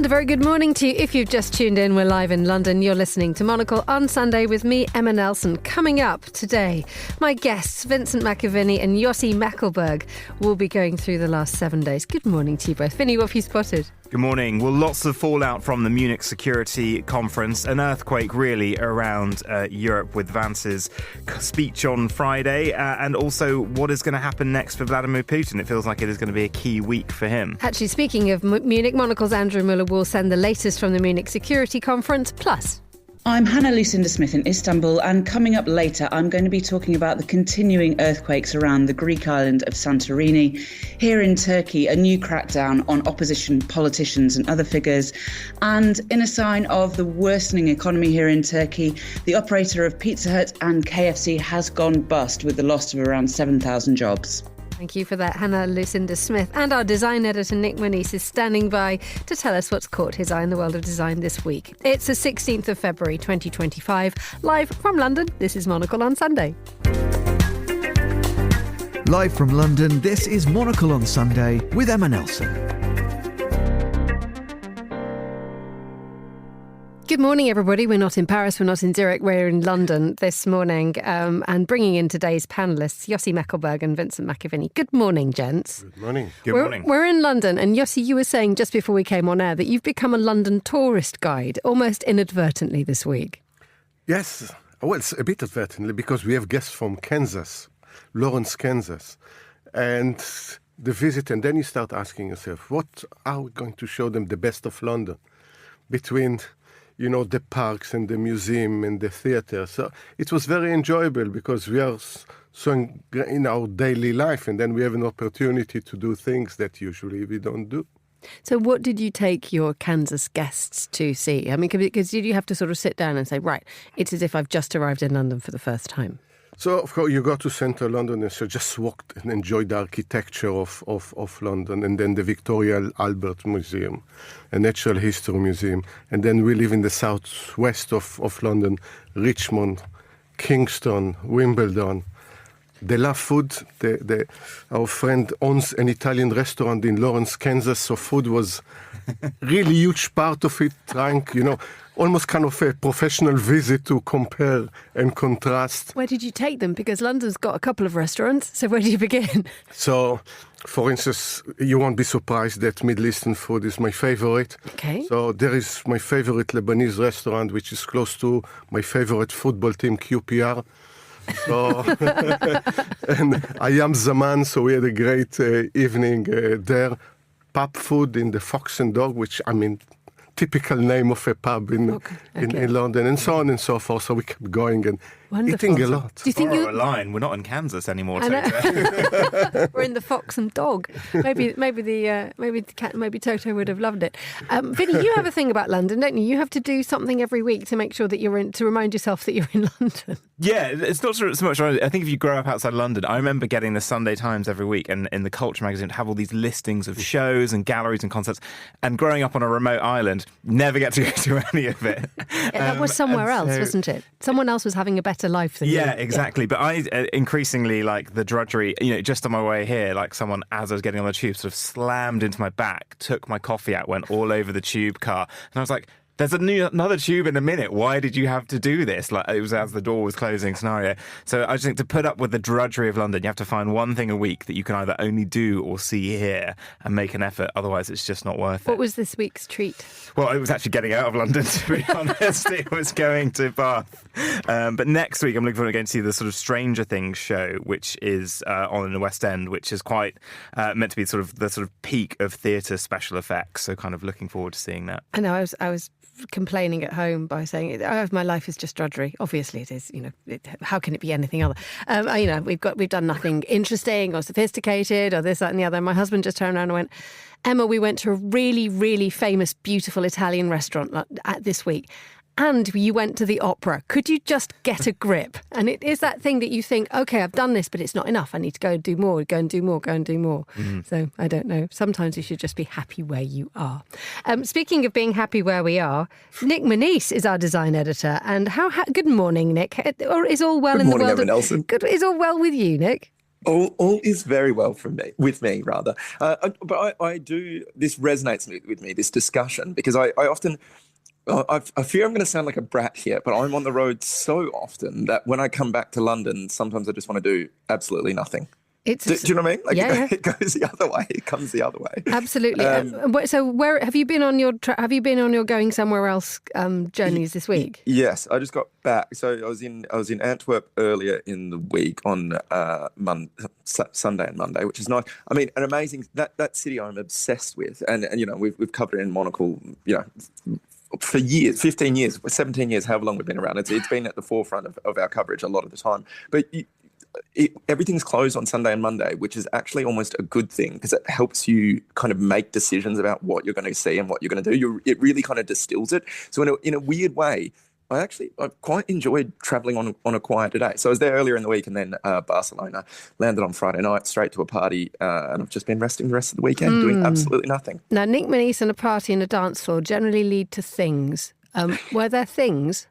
And a very good morning to you. If you've just tuned in, we're live in London. You're listening to Monocle on Sunday with me, Emma Nelson. Coming up today, my guests, Vincent McAviney and Yossi Mekelberg, will be going through the last 7 days. Good morning to you both. Vinny, what have you spotted? Good morning. Well, lots of fallout from the Munich Security Conference. An earthquake really around Europe with Vance's speech on Friday. And also what is going to happen next for Vladimir Putin. It feels like it is going to be a key week for him. Actually, speaking of Munich, Monocle's Andrew Muller will send the latest from the Munich Security Conference. Plus, I'm Hannah Lucinda Smith in Istanbul, and coming up later I'm going to be talking about the continuing earthquakes around the Greek island of Santorini. Here in Turkey, a new crackdown on opposition politicians and other figures. And in a sign of the worsening economy here in Turkey, the operator of Pizza Hut and KFC has gone bust with the loss of around 7,000 jobs. Thank you for that, Hannah Lucinda Smith. And our design editor, Nic Monisse, is standing by to tell us what's caught his eye in the world of design this week. It's the 16th of February 2025. Live from London, this is Monocle on Sunday. Live from London, this is Monocle on Sunday with Emma Nelson. Good morning, everybody. We're not in Paris, we're not in Zurich, we're in London this morning, and bringing in today's panellists, Yossi Mekelberg and Vincent McAviney. Good morning, gents. Good morning. Good morning. We're in London, and Yossi, you were saying just before we came on air that you've become a London tourist guide, almost inadvertently this week. Yes, well, it's a bit advertently because we have guests from Kansas, Lawrence, Kansas, and the visit, and then you start asking yourself, what are we going to show them the best of London between the parks and the museum and the theatre. So it was very enjoyable because we are so in our daily life, and then we have an opportunity to do things that usually we don't do. So what did you take your Kansas guests to see? I mean, because did you have to sort of sit down and say, right, it's as if I've just arrived in London for the first time? So, of course, you go to central London and so just walked and enjoyed the architecture of London, and then the Victoria Albert Museum, a natural history museum. And then we live in the southwest of London, Richmond, Kingston, Wimbledon. They love food. Our friend owns an Italian restaurant in Lawrence, Kansas, so food was really huge part of it, trying, almost kind of a professional visit to compare and contrast. Where did you take them? Because London's got a couple of restaurants, so where do you begin? So, for instance, you won't be surprised that Middle Eastern food is my favorite. Okay. So there is my favorite Lebanese restaurant, which is close to my favorite football team, QPR. So, and Ayam Zaman, so we had a great evening there. Pub food in the Fox and Dog, which, typical name of a pub in London, and so on and so forth. So we kept going and eating a lot. Do you think a line? We're not in Kansas anymore. We're in the Fox and Dog. Maybe Toto would have loved it. Vinny, you have a thing about London, don't you? You have to do something every week to make sure that to remind yourself that you're in London. Yeah, it's not so much. I think if you grow up outside London, I remember getting the Sunday Times every week, and in the Culture magazine to have all these listings of shows and galleries and concerts. And growing up on a remote island, never get to go to any of it. That was somewhere else, wasn't it? Someone else was having a better life than you. Yeah, exactly. But I increasingly like the drudgery. Just on my way here, like someone, as I was getting on the tube, sort of slammed into my back, took my coffee out, went all over the tube car, and I was like, there's another tube in a minute. Why did you have to do this? Like, it was as the door was closing scenario. So I just think to put up with the drudgery of London, you have to find one thing a week that you can either only do or see here and make an effort. Otherwise, it's just not worth it. What was this week's treat? Well, it was actually getting out of London, to be honest. It was going to Bath. But next week, I'm looking forward to going to see the sort of Stranger Things show, which is on in the West End, which is quite meant to be sort of the sort of peak of theatre special effects. So kind of looking forward to seeing that. I know, I was complaining at home by saying, my life is just drudgery. Obviously it is, how can it be anything other? We've done nothing interesting or sophisticated or this, that and the other. My husband just turned around and went, Emma, we went to a really, really famous, beautiful Italian restaurant this week. And you went to the opera. Could you just get a grip? And it is that thing that you think, okay, I've done this, but it's not enough. I need to go and do more, go and do more, go and do more. Mm. So I don't know. Sometimes you should just be happy where you are. Speaking of being happy where we are, Nic Monisse is our design editor. And good morning, Nic. Or is all well good in morning, the world? Emma Nelson. Good. Is all well with you, Nic? All is very well with me, rather. But I do, this resonates with me, this discussion, because I often, I fear I'm going to sound like a brat here, but I'm on the road so often that when I come back to London, sometimes I just want to do absolutely nothing. Do you know what I mean? Like, yeah. It goes the other way. It comes the other way. Absolutely. So where have you been on your going somewhere else journeys this week? Yes, I just got back. So I was in Antwerp earlier in the week on Sunday and Monday, which is nice. I mean, an amazing that city I'm obsessed with, and we've covered it in Monocle, for years, 15 years, 17 years, however long we've been around. It's been at the forefront of our coverage a lot of the time. But everything's closed on Sunday and Monday, which is actually almost a good thing because it helps you kind of make decisions about what you're going to see and what you're going to do. It really kind of distills it. So in a weird way, I quite enjoyed traveling on a quieter day. So I was there earlier in the week, and then Barcelona, landed on Friday night, straight to a party, and I've just been resting the rest of the weekend, doing absolutely nothing. Now, Nic Monisse and a party and a dance floor generally lead to things. Were there things?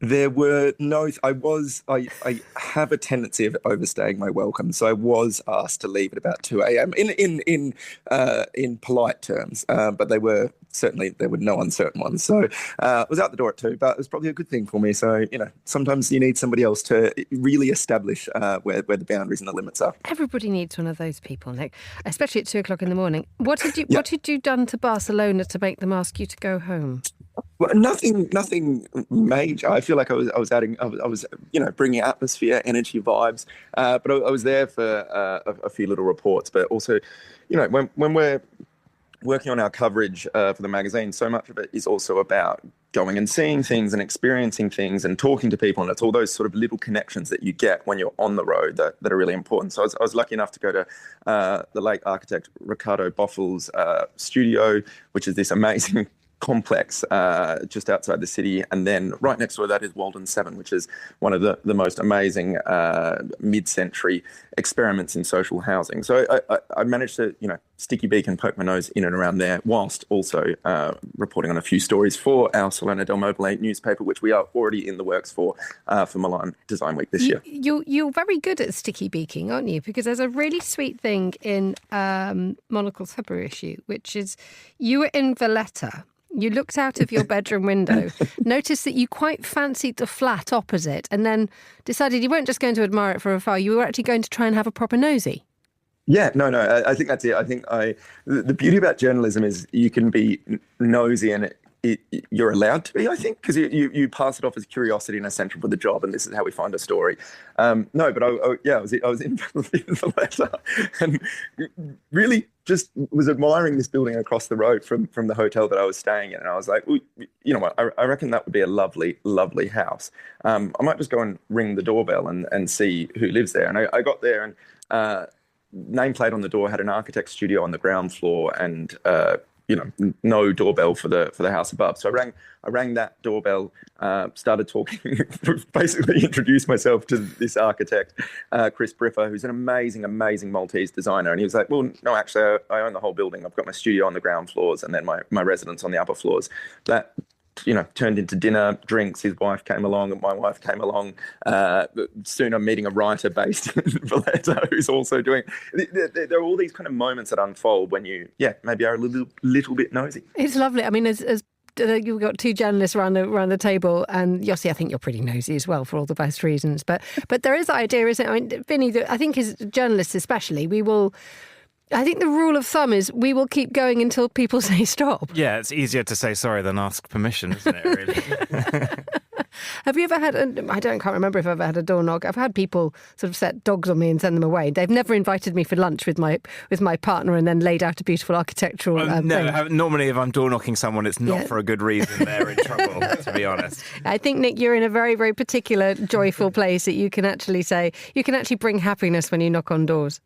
There were no. I have a tendency of overstaying my welcome, so I was asked to leave at about 2 a.m. in polite terms, but there were no uncertain ones. So I was out the door at 2, but it was probably a good thing for me. So sometimes you need somebody else to really establish where the boundaries and the limits are. Everybody needs one of those people, Nic, especially at 2 o'clock in the morning. What had you done to Barcelona to make them ask you to go home? Well, nothing major. I feel like I was bringing atmosphere, energy, vibes. But I was there for a few little reports. But also, when we're working on our coverage for the magazine, so much of it is also about going and seeing things and experiencing things and talking to people. And it's all those sort of little connections that you get when you're on the road that are really important. So I was lucky enough to go to the late architect Ricardo Boffel's studio, which is this amazing complex just outside the city, and then right next to that is Walden 7, which is one of the most amazing mid-century experiments in social housing. So I managed to sticky beak and poke my nose in and around there, whilst also reporting on a few stories for our Salone del Mobile newspaper, which we are already in the works for Milan Design Week this year. You're very good at sticky beaking, aren't you? Because there's a really sweet thing in Monocle's February issue, which is you were in Valletta. You looked out of your bedroom window, noticed that you quite fancied the flat opposite, and then decided you weren't just going to admire it from afar, you were actually going to try and have a proper nosy. Yeah, no, I think that's it. I think the beauty about journalism is you can be nosy and you're allowed to be, I think, because you pass it off as curiosity and essential for the job, and this is how we find a story. I was in Valletta and really just was admiring this building across the road from the hotel that I was staying in, and I was like, well, you know what, I reckon that would be a lovely, lovely house. I might just go and ring the doorbell and see who lives there. And I got there, and nameplate on the door had an architect's studio on the ground floor, and no doorbell for the house above. So I rang that doorbell, started talking, basically introduced myself to this architect, Chris Briffa, who's an amazing, amazing Maltese designer. And he was like, well, no, actually, I own the whole building. I've got my studio on the ground floors and then my residence on the upper floors. That turned into dinner, drinks. His wife came along and my wife came along. Soon I'm meeting a writer based in Valletta who's also doing... There are all these kind of moments that unfold when you, maybe are a little bit nosy. It's lovely. I mean, as you've got two journalists around the table, and Yossi, I think you're pretty nosy as well for all the best reasons. But there is the idea, isn't it? I mean, Vinny, I think as journalists especially, I think the rule of thumb is we will keep going until people say stop. Yeah, it's easier to say sorry than ask permission, isn't it, really? Have you ever had, can't remember if I've ever had a door knock. I've had people sort of set dogs on me and send them away. They've never invited me for lunch with my partner and then laid out a beautiful architectural thing. Normally if I'm door knocking someone, it's not for a good reason. They're in trouble, to be honest. I think, Nic, you're in a very, very particular, joyful place that you can actually bring happiness when you knock on doors.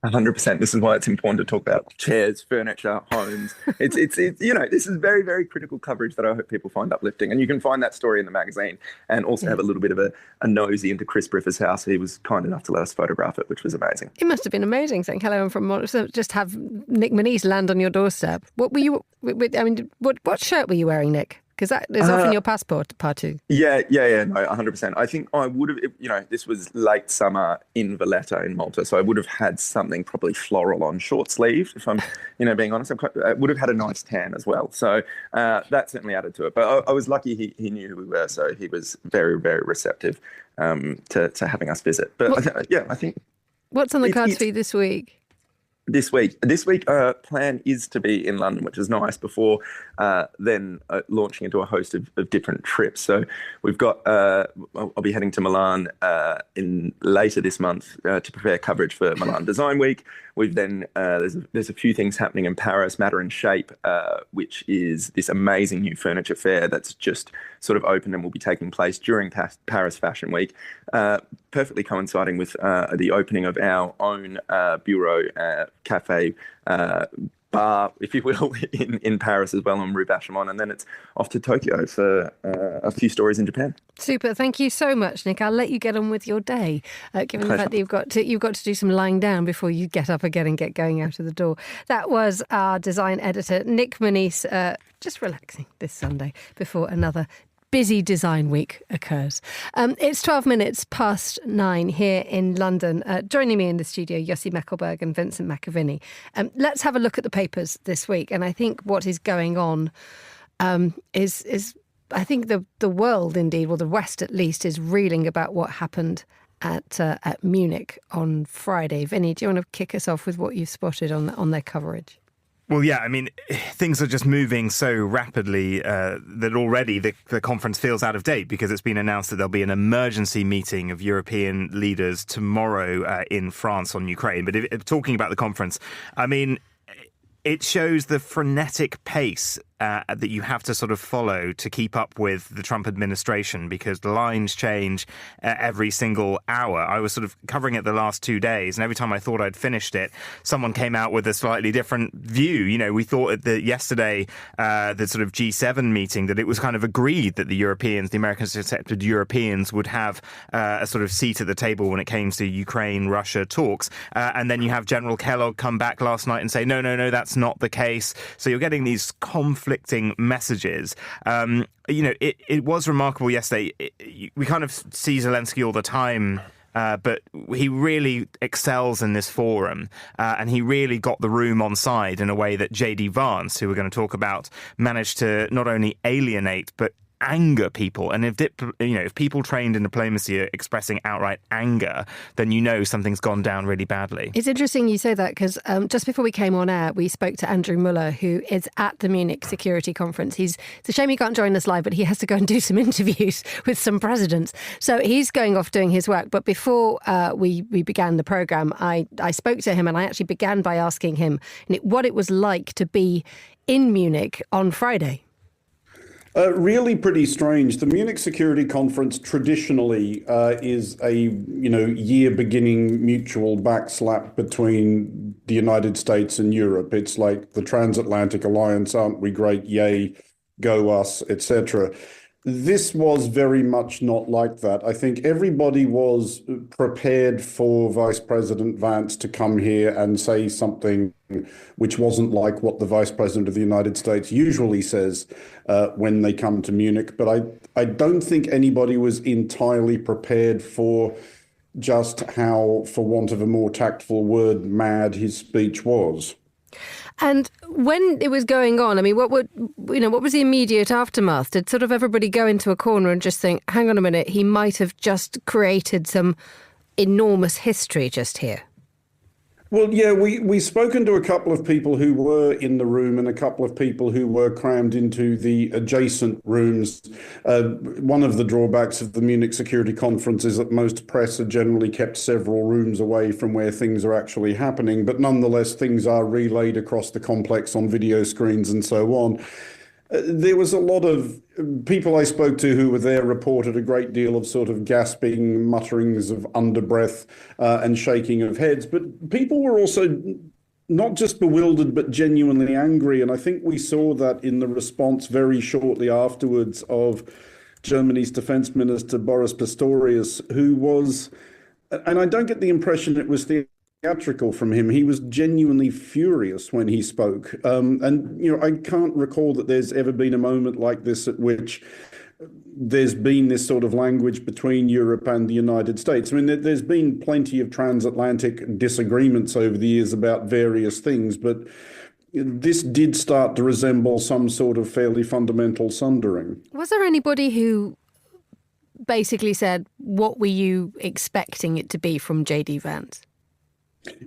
100%. This is why it's important to talk about chairs, furniture, homes. It's this is very, very critical coverage that I hope people find uplifting. And you can find that story in the magazine and also have a little bit of a nosy into Chris Briffa's house. He was kind enough to let us photograph it, which was amazing. It must have been amazing saying hello and from just have Nic Monisse land on your doorstep. What were you? What shirt were you wearing, Nic? Because that is often your passport, partout. Yeah, no, 100%. I think I would have, this was late summer in Valletta in Malta, so I would have had something probably floral on short sleeve, if I'm, being honest. I would have had a nice tan as well. So that certainly added to it. But I was lucky he knew who we were, so he was very, very receptive to having us visit. But I think... What's on the cards for you this week? This week, plan is to be in London, which is nice, before then launching into a host of different trips. So we've got, I'll be heading to Milan in later this month to prepare coverage for Milan Design Week. We've then, there's a few things happening in Paris, Matter and Shape, which is this amazing new furniture fair that's just sort of opened and will be taking place during Paris Fashion Week, perfectly coinciding with the opening of our own bureau, cafe, bar, if you will, in Paris as well on Rue Bachemont, and then it's off to Tokyo for a few stories in Japan. Super, thank you so much, Nic. I'll let you get on with your day, given the fact that you've got to do some lying down before you get up again and get going out of the door. That was our design editor, Nic Monisse, just relaxing this Sunday before another busy design week occurs. It's 12 minutes past 9 here in London. Joining me in the studio, Yossi Mekelberg and Vincent McAviney. Let's have a look at the papers this week. And I think what is going on is I think the world, indeed, or the West at least, is reeling about what happened at Munich on Friday. Vinny, do you want to kick us off with what you've spotted on their coverage? Well, yeah, I mean, things are just moving so rapidly that already the conference feels out of date, because it's been announced that there'll be an emergency meeting of European leaders tomorrow in France on Ukraine. But talking about the conference, I mean, it shows the frenetic pace that you have to sort of follow to keep up with the Trump administration, because the lines change every single hour. I was sort of covering it the last 2 days, and every time I thought I'd finished it, someone came out with a slightly different view. We thought that yesterday, the sort of G7 meeting, that it was kind of agreed that the Americans accepted Europeans would have a sort of seat at the table when it came to Ukraine-Russia talks. And then you have General Kellogg come back last night and say, no, that's not the case. So you're getting these conflicting messages. It was remarkable yesterday. We kind of see Zelensky all the time, but he really excels in this forum, and he really got the room on side in a way that J.D. Vance, who we're going to talk about, managed to not only alienate but anger people. And if people trained in diplomacy are expressing outright anger, then something's gone down really badly. It's interesting you say that, because just before we came on air, we spoke to Andrew Muller, who is at the Munich Security Conference. It's a shame he can't join us live, but he has to go and do some interviews with some presidents. So he's going off doing his work. But before we began the programme, I spoke to him, and I actually began by asking him what it was like to be in Munich on Friday. Really pretty strange. The Munich Security Conference traditionally is a year beginning mutual backslap between the United States and Europe. It's like the transatlantic alliance, aren't we great, yay, go us, etc. This was very much not like that. I think everybody was prepared for Vice President Vance to come here and say something which wasn't like what the Vice President of the United States usually says when they come to Munich. But I don't think anybody was entirely prepared for just how, for want of a more tactful word, mad his speech was. And when it was going on, I mean, what was the immediate aftermath? Did sort of everybody go into a corner and just think, hang on a minute, he might have just created some enormous history just here? Well, yeah, we've spoken to a couple of people who were in the room and a couple of people who were crammed into the adjacent rooms. One of the drawbacks of the Munich Security Conference is that most press are generally kept several rooms away from where things are actually happening, but nonetheless, things are relayed across the complex on video screens and so on. There was a lot of people I spoke to who were there reported a great deal of sort of gasping, mutterings of underbreath and shaking of heads. But people were also not just bewildered, but genuinely angry. And I think we saw that in the response very shortly afterwards of Germany's Defense Minister Boris Pistorius, who was, and I don't get the impression it was the theatrical from him. He was genuinely furious when he spoke. And, I can't recall that there's ever been a moment like this at which there's been this sort of language between Europe and the United States. I mean, there's been plenty of transatlantic disagreements over the years about various things, but this did start to resemble some sort of fairly fundamental sundering. Was there anybody who basically said, what were you expecting it to be from J.D. Vance?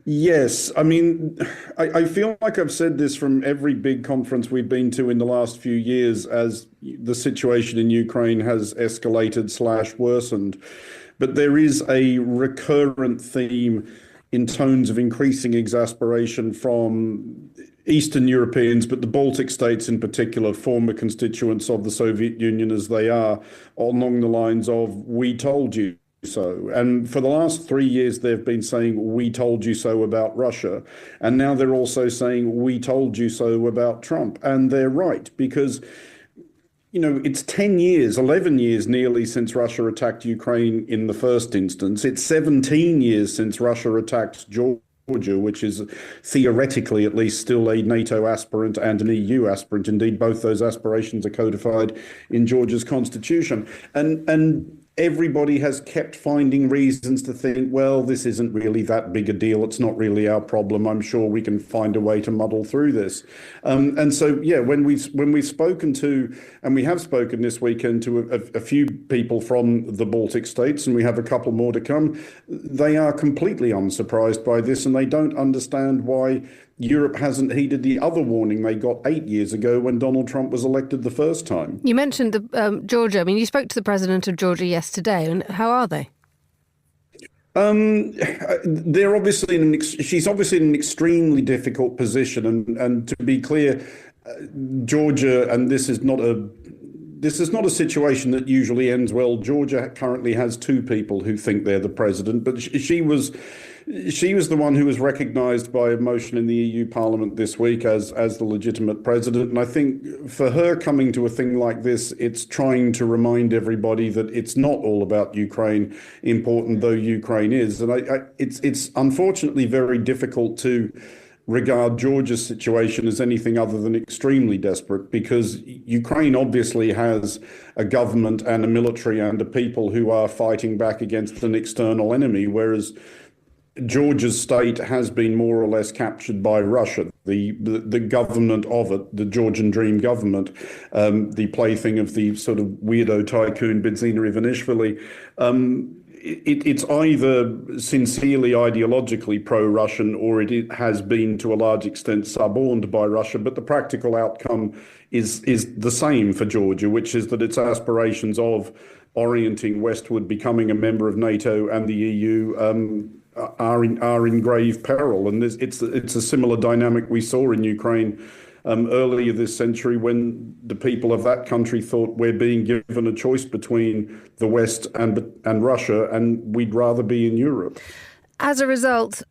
Yes. I mean, I feel like I've said this from every big conference we've been to in the last few years as the situation in Ukraine has escalated/worsened. But there is a recurrent theme in tones of increasing exasperation from Eastern Europeans, but the Baltic states in particular, former constituents of the Soviet Union as they are, along the lines of, we told you so. And for the last 3 years, they've been saying, we told you so about Russia. And now they're also saying, we told you so about Trump. And they're right, because, it's 10 years, 11 years nearly since Russia attacked Ukraine in the first instance. It's 17 years since Russia attacked Georgia, which is theoretically at least still a NATO aspirant and an EU aspirant. Indeed, both those aspirations are codified in Georgia's constitution. And everybody has kept finding reasons to think, well, this isn't really that big a deal. It's not really our problem. I'm sure we can find a way to muddle through this. And so, yeah, when we've spoken to, and we have spoken this weekend to a few people from the Baltic states, and we have a couple more to come, they are completely unsurprised by this, and they don't understand why Europe hasn't heeded the other warning they got 8 years ago when Donald Trump was elected the first time. You mentioned Georgia. I mean, you spoke to the president of Georgia yesterday, and how are they? They're obviously she's obviously in an extremely difficult position, and to be clear, Georgia, and this is not a situation that usually ends well. Georgia currently has two people who think they're the president, but she was the one who was recognised by a motion in the EU Parliament this week as the legitimate president. And I think for her coming to a thing like this, it's trying to remind everybody that it's not all about Ukraine, important though Ukraine is. And it's unfortunately very difficult to regard Georgia's situation as anything other than extremely desperate, because Ukraine obviously has a government and a military and a people who are fighting back against an external enemy, whereas Georgia's state has been more or less captured by Russia. The government of it, the Georgian Dream government, the plaything of the sort of weirdo tycoon Bidzina Ivanishvili, it's either sincerely ideologically pro-Russian or it has been to a large extent suborned by Russia. But the practical outcome is the same for Georgia, which is that its aspirations of orienting westward, becoming a member of NATO and the EU, are in grave peril. And it's a similar dynamic we saw in Ukraine earlier this century, when the people of that country thought, we're being given a choice between the West and Russia, and we'd rather be in Europe. As a result,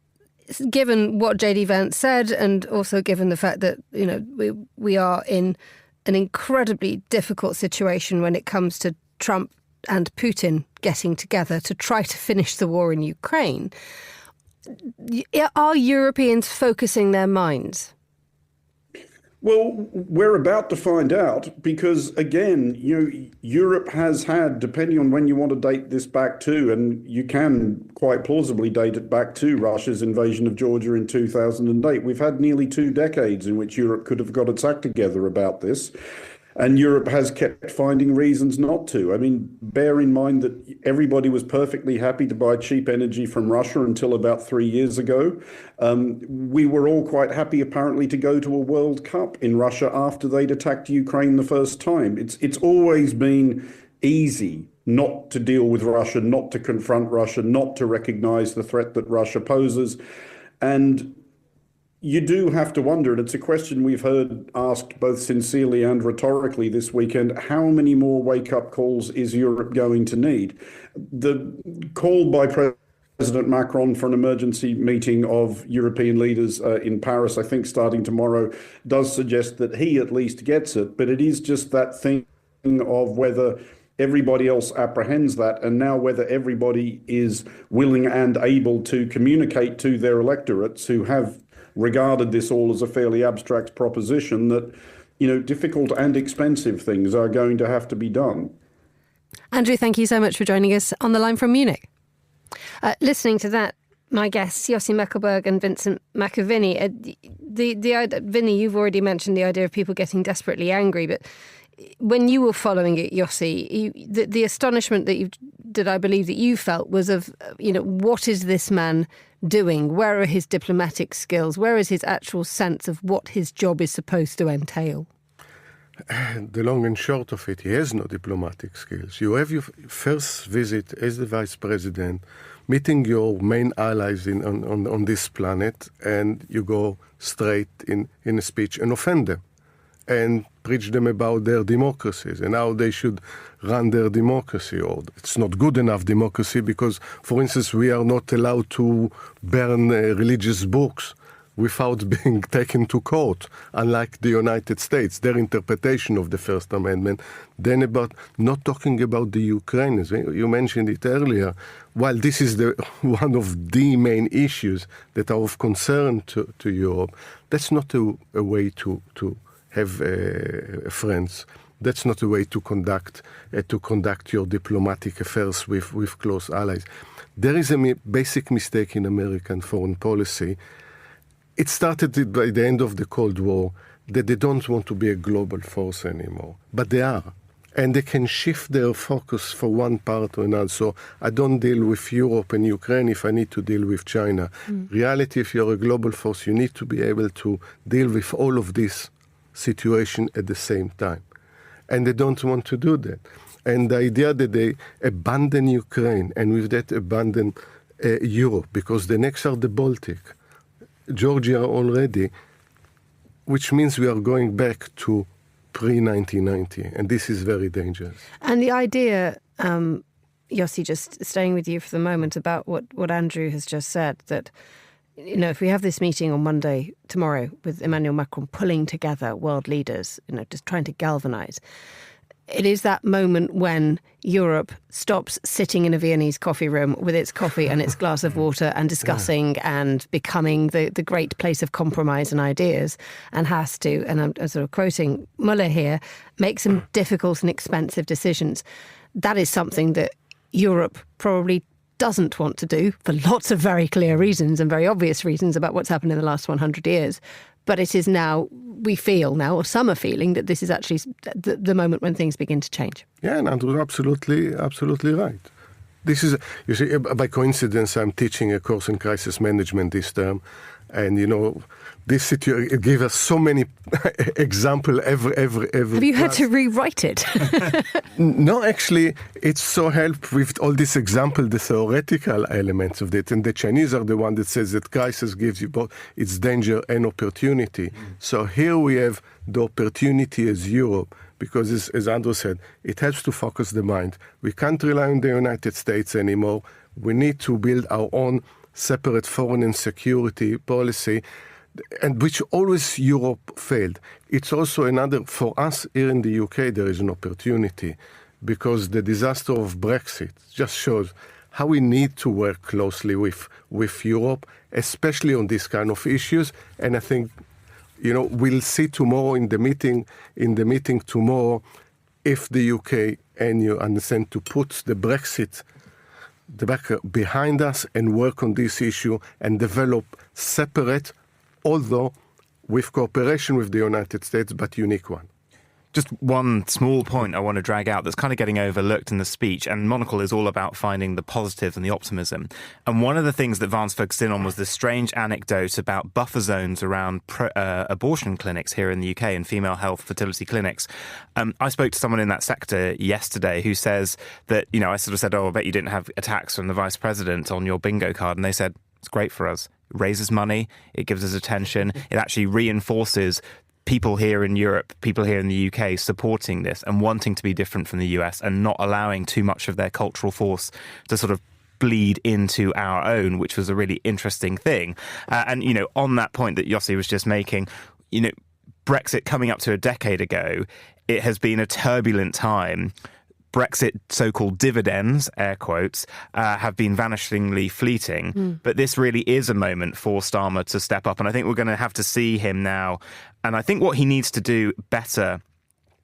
given what J.D. Vance said, and also given the fact that we are in an incredibly difficult situation when it comes to Trump and Putin getting together to try to finish the war in Ukraine, are Europeans focusing their minds? Well, we're about to find out, because, again, Europe has had, depending on when you want to date this back to, and you can quite plausibly date it back to Russia's invasion of Georgia in 2008, we've had nearly 2 decades in which Europe could have got its act together about this. And Europe has kept finding reasons not to. I mean, bear in mind that everybody was perfectly happy to buy cheap energy from Russia until about 3 years ago. We were all quite happy, apparently, to go to a World Cup in Russia after they'd attacked Ukraine the first time. It's always been easy not to deal with Russia, not to confront Russia, not to recognize the threat that Russia poses. And you do have to wonder, and it's a question we've heard asked both sincerely and rhetorically this weekend, how many more wake-up calls is Europe going to need? The call by President Macron for an emergency meeting of European leaders in Paris, I think starting tomorrow, does suggest that he at least gets it, but it is just that thing of whether everybody else apprehends that, and now whether everybody is willing and able to communicate to their electorates who have regarded this all as a fairly abstract proposition that, difficult and expensive things are going to have to be done. Andrew, thank you so much for joining us on the line from Munich. Listening to that, my guests, Yossi Mekelberg and Vincent McAviney, Vinny, you've already mentioned the idea of people getting desperately angry, but when you were following it, Yossi, the astonishment that I believe that you felt was of, what is this man doing? Where are his diplomatic skills? Where is his actual sense of what his job is supposed to entail? The long and short of it, he has no diplomatic skills. You have your first visit as the vice president, meeting your main allies on this planet, and you go straight in a speech and offend them and preach them about their democracies and how they should run their democracy. Or it's not good enough democracy because, for instance, we are not allowed to burn religious books without being taken to court, unlike the United States, their interpretation of the First Amendment. Then about not talking about the Ukrainians. You mentioned it earlier. While this is one of the main issues that are of concern to Europe, that's not a way to have friends. That's not a way to conduct your diplomatic affairs with close allies. There is a basic mistake in American foreign policy. It started by the end of the Cold War that they don't want to be a global force anymore, but they are. And they can shift their focus for one part or another. So I don't deal with Europe and Ukraine if I need to deal with China. Reality, if you're a global force, you need to be able to deal with all of this situation at the same time. And they don't want to do that. And the idea that they abandon Ukraine and with that abandon Europe, because the next are the Baltic, Georgia already, which means we are going back to pre-1990, and this is very dangerous. And the idea, Yossi, just staying with you for the moment, about what Andrew has just said, that, if we have this meeting on Monday, tomorrow, with Emmanuel Macron pulling together world leaders, just trying to galvanise, it is that moment when Europe stops sitting in a Viennese coffee room with its coffee and its glass of water and discussing and becoming the great place of compromise and ideas, and has to, and I'm sort of quoting Muller here, make some difficult and expensive decisions. That is something that Europe probably doesn't want to do for lots of very clear reasons and very obvious reasons about what's happened in the last 100 years. But it is now, we feel now, or some are feeling, that this is actually the moment when things begin to change. Yeah, and Andrew's absolutely right. This is, you see, by coincidence, I'm teaching a course in crisis management this term. And, this situation, it gave us so many examples every Have you had to rewrite it? No, actually, it's so helped with all these examples, the theoretical elements of it. And the Chinese are the one that says that crisis gives you both its danger and opportunity. So here we have the opportunity as Europe, because as Andrew said, it helps to focus the mind. We can't rely on the United States anymore. We need to build our own separate foreign and security policy, and which always Europe failed. It's also another, for us here in the UK, there is an opportunity, because the disaster of Brexit just shows how we need to work closely with Europe, especially on these kind of issues. And I think, we'll see tomorrow in the meeting tomorrow, if the UK and you understand to put the Brexit behind us and work on this issue and develop separate, although with cooperation with the United States, but unique one. Just one small point I want to drag out that's kind of getting overlooked in the speech, and Monocle is all about finding the positives and the optimism. And one of the things that Vance focused in on was this strange anecdote about buffer zones around abortion clinics here in the UK and female health fertility clinics. I spoke to someone in that sector yesterday who says that, I sort of said, I bet you didn't have attacks from the vice president on your bingo card. And they said, it's great for us. It raises money. It gives us attention. It actually reinforces people here in Europe, people here in the UK supporting this and wanting to be different from the US and not allowing too much of their cultural force to sort of bleed into our own, which was a really interesting thing. And, on that point that Yossi was just making, Brexit coming up to a decade ago, it has been a turbulent time. Brexit so-called dividends, air quotes, have been vanishingly fleeting. But this really is a moment for Starmer to step up. And I think we're going to have to see him now. And I think what he needs to do better,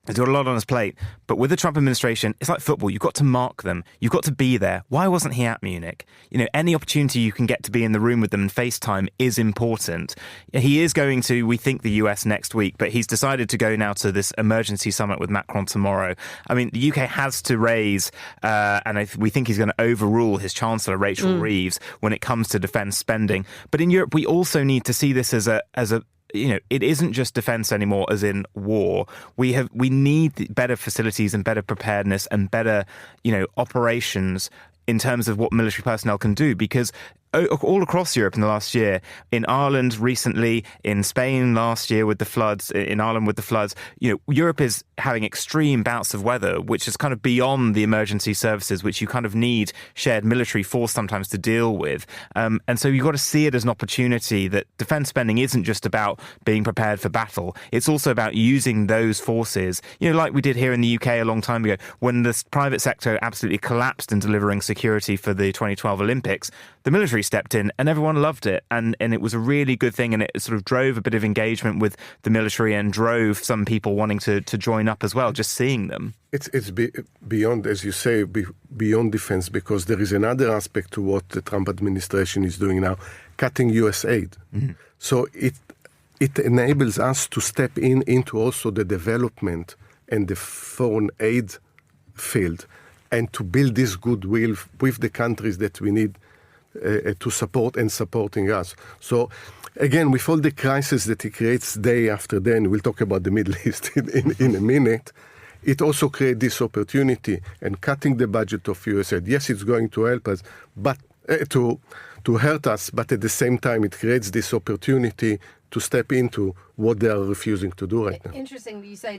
he's got a lot on his plate, but with the Trump administration, it's like football. You've got to mark them. You've got to be there. Why wasn't he at Munich? You know, any opportunity you can get to be in the room with them and FaceTime is important. He is going to, we think, the US next week, but he's decided to go now to this emergency summit with Macron tomorrow. I mean, the UK has to raise, and we think he's going to overrule his Chancellor, Rachel Reeves, when it comes to defence spending. But in Europe, we also need to see this as a you know, it isn't just defence anymore, as in war. We need better facilities and better preparedness and better, you know, operations in terms of what military personnel can do, because all across Europe in the last year, in Ireland recently, in Spain last year with the floods, in Ireland with the floods, you know, Europe is having extreme bouts of weather, which is kind of beyond the emergency services, which you kind of need shared military force sometimes to deal with. And so you've got to see it as an opportunity that defence spending isn't just about being prepared for battle. It's also about using those forces, you know, like we did here in the UK a long time ago, when the private sector absolutely collapsed in delivering security for the 2012 Olympics. The military stepped in and everyone loved it. And it was a really good thing. And it sort of drove a bit of engagement with the military and drove some people wanting to join up as well, just seeing them. It's beyond, as you say, beyond defense, because there is another aspect to what the Trump administration is doing now, cutting US aid. So it enables us to step into also the development and the foreign aid field, and to build this goodwill with the countries that we need to support and supporting us. So again, with all the crises that it creates day after day, and we'll talk about the Middle East in a minute, it also creates this opportunity. And cutting the budget of USAID, yes, it's going to help us, but to hurt us, but at the same time, it creates this opportunity to step into what they are refusing to do right now. Interesting you say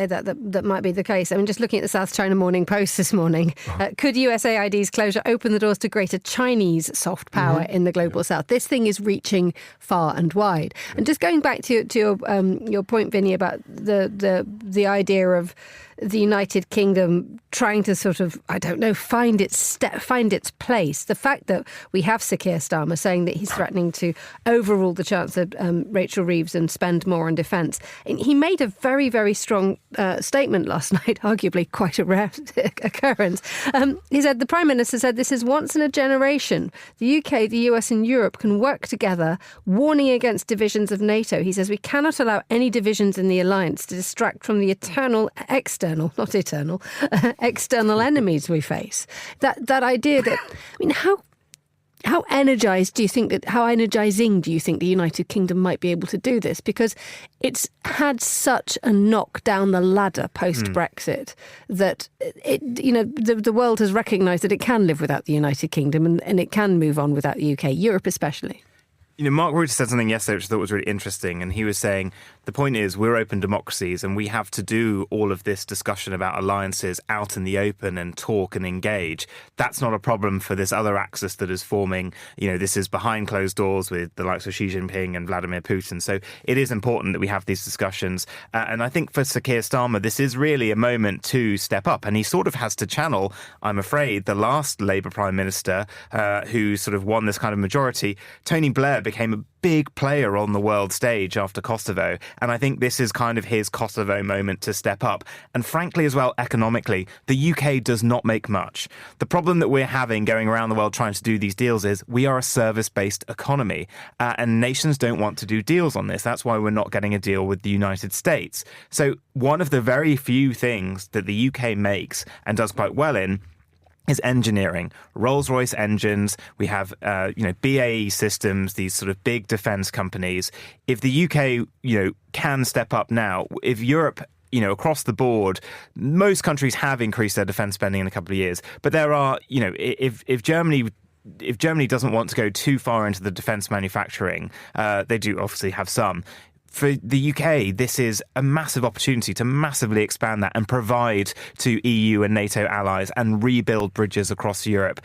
that might be the case. I mean, just looking at the South China Morning Post this morning, could USAID's closure open the doors to greater Chinese soft power in the global South? This thing is reaching far and wide. And just going back to your point, Vinny, about the idea of the United Kingdom trying to sort of, I don't know, find its place. The fact that we have Sir Keir Starmer saying that he's threatening to overrule the Chancellor Rachel Reeves and spend more on defence. He made a very, very strong statement last night, arguably quite a rare occurrence. He said, the Prime Minister said, this is once in a generation. The UK, the US and Europe can work together, warning against divisions of NATO. He says, we cannot allow any divisions in the alliance to distract from the external enemies we face. That idea that, I mean, how energizing do you think the United Kingdom might be able to do this? Because it's had such a knock down the ladder post-Brexit that the world has recognised that it can live without the United Kingdom and it can move on without the UK, Europe especially. You know, Mark Rutte said something yesterday which I thought was really interesting, and he was saying the point is we're open democracies and we have to do all of this discussion about alliances out in the open and talk and engage. That's not a problem for this other axis that is forming. You know, this is behind closed doors with the likes of Xi Jinping and Vladimir Putin. So it is important that we have these discussions. And I think for Sir Keir Starmer, this is really a moment to step up. And he sort of has to channel, I'm afraid, the last Labour Prime Minister who sort of won this kind of majority. Tony Blair became a big player on the world stage after Kosovo. And I think this is kind of his Kosovo moment to step up. And frankly, as well, economically, the UK does not make much. The problem that we're having going around the world trying to do these deals is we are a service-based economy. And nations don't want to do deals on this. That's why we're not getting a deal with the United States. So one of the very few things that the UK makes and does quite well in is engineering. Rolls-Royce engines, we have BAE Systems, these sort of big defence companies. If the UK, can step up now, if Europe, across the board, most countries have increased their defence spending in a couple of years. But there are, if Germany doesn't want to go too far into the defence manufacturing, they do obviously have some. for the UK, this is a massive opportunity to massively expand that and provide to EU and NATO allies and rebuild bridges across Europe.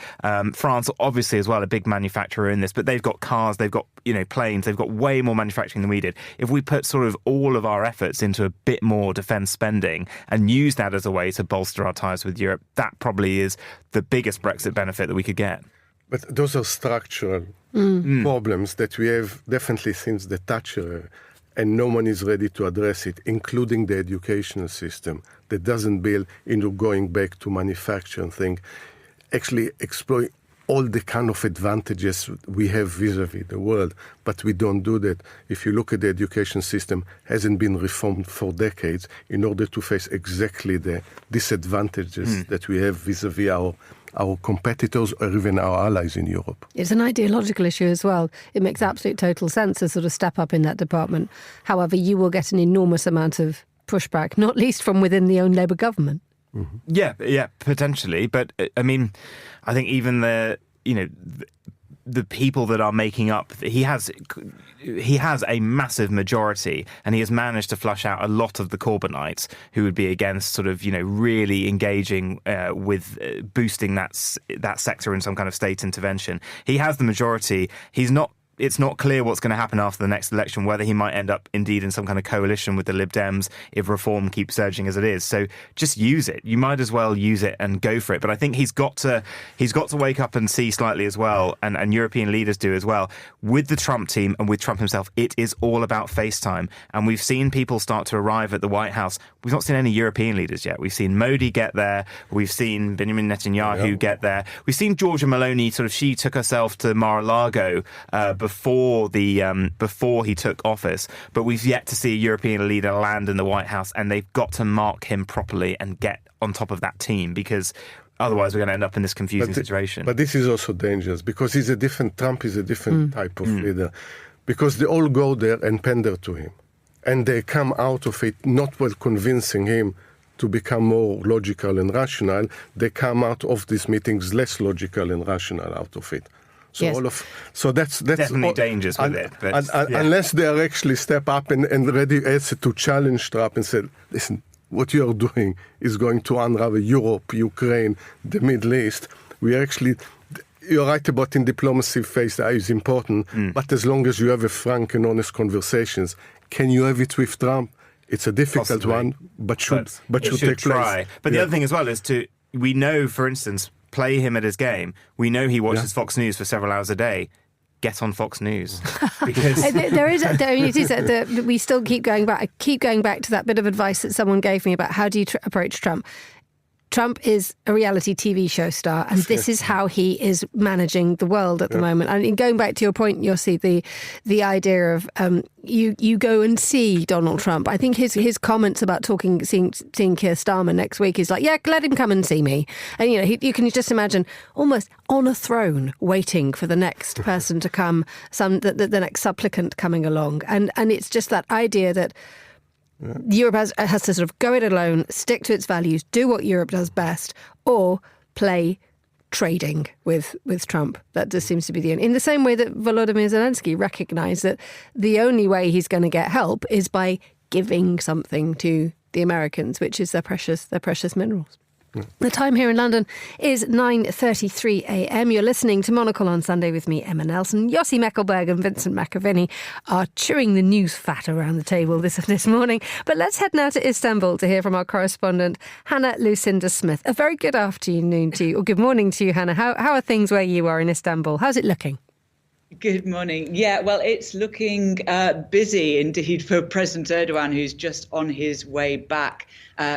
France, obviously, as well, a big manufacturer in this, but they've got cars, they've got planes, they've got way more manufacturing than we did. If we put sort of all of our efforts into a bit more defence spending and use that as a way to bolster our ties with Europe, that probably is the biggest Brexit benefit that we could get. But those are structural problems that we have definitely since the Thatcher era. And no one is ready to address it, including the educational system that doesn't build into going back to manufacturing thing, actually exploit all the kind of advantages we have vis-a-vis the world, but we don't do that. If you look at the education system, hasn't been reformed for decades in order to face exactly the disadvantages that we have vis-a-vis our competitors or even our allies in Europe. It's an ideological issue as well. It makes absolute total sense to sort of step up in that department. However, you will get an enormous amount of pushback, not least from within the own Labour government. Mm-hmm. Yeah, potentially. But I mean, I think even the people that are making up, he has a massive majority, and he has managed to flush out a lot of the Corbynites who would be against sort of really engaging with boosting that sector in some kind of state intervention. He has the majority. It's not clear what's going to happen after the next election, whether he might end up indeed in some kind of coalition with the Lib Dems if reform keeps surging as it is. So just use it. You might as well use it and go for it. But I think he's got to wake up and see slightly as well, and European leaders do as well. With the Trump team and with Trump himself, it is all about FaceTime. And we've seen people start to arrive at the White House. We've not seen any European leaders yet. We've seen Modi get there. We've seen Benjamin Netanyahu get there. We've seen Giorgia Meloni, she took herself to Mar-a-Lago before he took office, but we've yet to see a European leader land in the White House, and they've got to mark him properly and get on top of that team, because otherwise we're going to end up in this confusing situation. But this is also dangerous, because Trump is a different type of leader, because they all go there and pander to him, and they come out of it not well convincing him to become more logical and rational. They come out of these meetings less logical and rational out of it. So yes. That's definitely dangerous with it. But, unless they are actually step up and ready to challenge Trump and say, listen, what you are doing is going to unravel Europe, Ukraine, the Middle East. You're right about in diplomacy phase that is important, but as long as you have a frank and honest conversations, can you have it with Trump? It's a difficult one, but should take place. But the other thing as well is we know, for instance, play him at his game. We know he watches Fox News for several hours a day. Get on Fox News, because we still keep going back. I keep going back to that bit of advice that someone gave me about how do you approach Trump. Trump is a reality TV show star, and this is how he is managing the world at the moment. I mean, going back to your point, Yossi, the idea of you go and see Donald Trump. I think his comments about seeing Keir Starmer next week is like, yeah, let him come and see me. And you can just imagine almost on a throne waiting for the next person to come, the next supplicant coming along, and it's just that idea that Europe has to sort of go it alone, stick to its values, do what Europe does best, or play trading with Trump. That just seems to be in the same way that Volodymyr Zelensky recognised that the only way he's going to get help is by giving something to the Americans, which is their precious minerals. The time here in London is 9:33 a.m. You're listening to Monocle on Sunday with me, Emma Nelson. Yossi Mekelberg and Vincent McAviney are chewing the news fat around the table this morning. But let's head now to Istanbul to hear from our correspondent, Hannah Lucinda Smith. A very good afternoon to you, or good morning to you, Hannah. How are things where you are in Istanbul? How's it looking? Good morning. Yeah, well, it's looking busy indeed for President Erdogan, who's just on his way back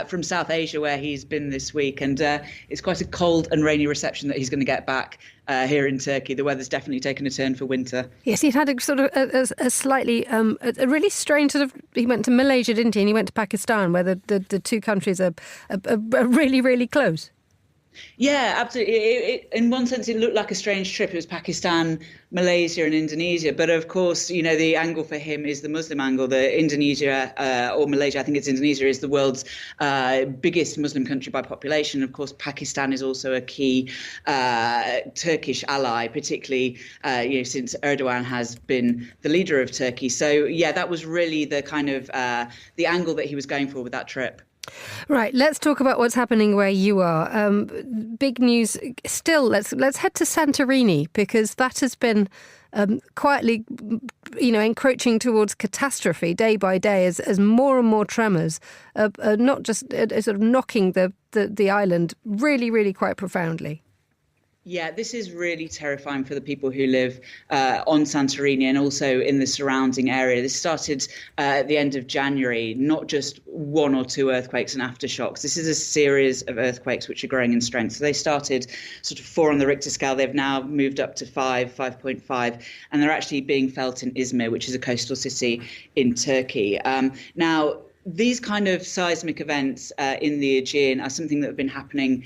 from South Asia, where he's been this week. And it's quite a cold and rainy reception that he's going to get back here in Turkey. The weather's definitely taken a turn for winter. Yes, he'd had a sort of a slightly, a really strange sort of, he went to Malaysia, didn't he? And he went to Pakistan, where the two countries are really, really close. Yeah, absolutely. In one sense, it looked like a strange trip. It was Pakistan, Malaysia and Indonesia. But of course, you know, the angle for him is the Muslim angle. The Indonesia or Malaysia, I think it's Indonesia, is the world's biggest Muslim country by population. Of course, Pakistan is also a key Turkish ally, particularly, since Erdogan has been the leader of Turkey. So, yeah, that was really the kind of the angle that he was going for with that trip. Right, let's talk about what's happening where you are. Big news still. Let's head to Santorini, because that has been quietly, encroaching towards catastrophe day by day as more and more tremors, not just sort of knocking the island really, really quite profoundly. Yeah, this is really terrifying for the people who live on Santorini and also in the surrounding area. This started at the end of January, not just one or two earthquakes and aftershocks. This is a series of earthquakes which are growing in strength. So they started sort of 4 on the Richter scale. They've now moved up to 5.5, and they're actually being felt in Izmir, which is a coastal city in Turkey. Now, these kind of seismic events in the Aegean are something that have been happening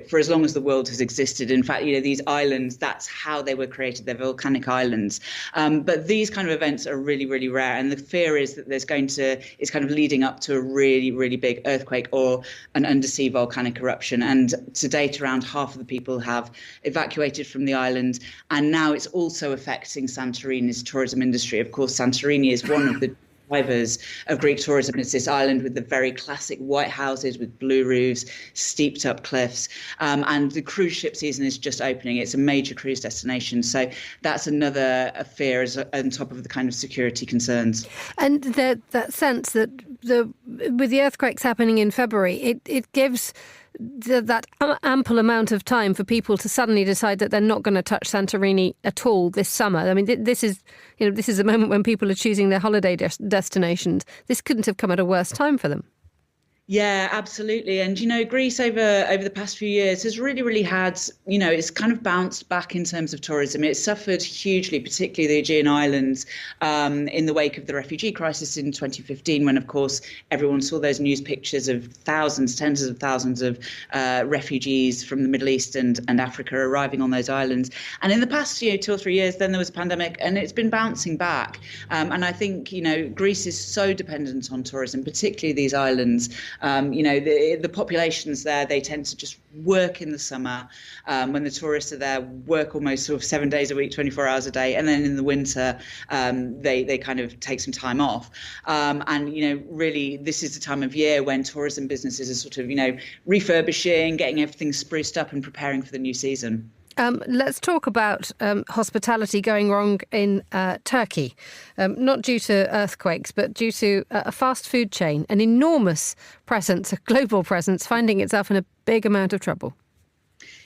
for as long as the world has existed. In fact, these islands, that's how they were created. They're volcanic islands. But these kind of events are really, really rare. And the fear is that it's kind of leading up to a really, really big earthquake or an undersea volcanic eruption. And to date, around half of the people have evacuated from the island. And now it's also affecting Santorini's tourism industry. Of course, Santorini is one of the drivers of Greek tourism. It's this island with the very classic white houses with blue roofs, steeped up cliffs, and the cruise ship season is just opening. It's a major cruise destination, so that's another fear on top of the kind of security concerns. And that sense that with the earthquakes happening in February, it gives that ample amount of time for people to suddenly decide that they're not going to touch Santorini at all this summer. I mean, this is a moment when people are choosing their holiday destinations. This couldn't have come at a worse time for them. Yeah, absolutely. And, Greece over the past few years has really, really had, it's kind of bounced back in terms of tourism. It suffered hugely, particularly the Aegean Islands, in the wake of the refugee crisis in 2015, when, of course, everyone saw those news pictures of thousands, tens of thousands of refugees from the Middle East and Africa arriving on those islands. And in the past 2 or 3 years, then there was a pandemic and it's been bouncing back. And I think, Greece is so dependent on tourism, particularly these islands. The populations there, they tend to just work in the summer when the tourists are there, work almost sort of 7 days a week, 24 hours a day. And then in the winter, they kind of take some time off. Really, this is the time of year when tourism businesses are sort of, refurbishing, getting everything spruced up and preparing for the new season. Let's talk about hospitality going wrong in Turkey, not due to earthquakes, but due to a fast food chain, an enormous presence, a global presence, finding itself in a big amount of trouble.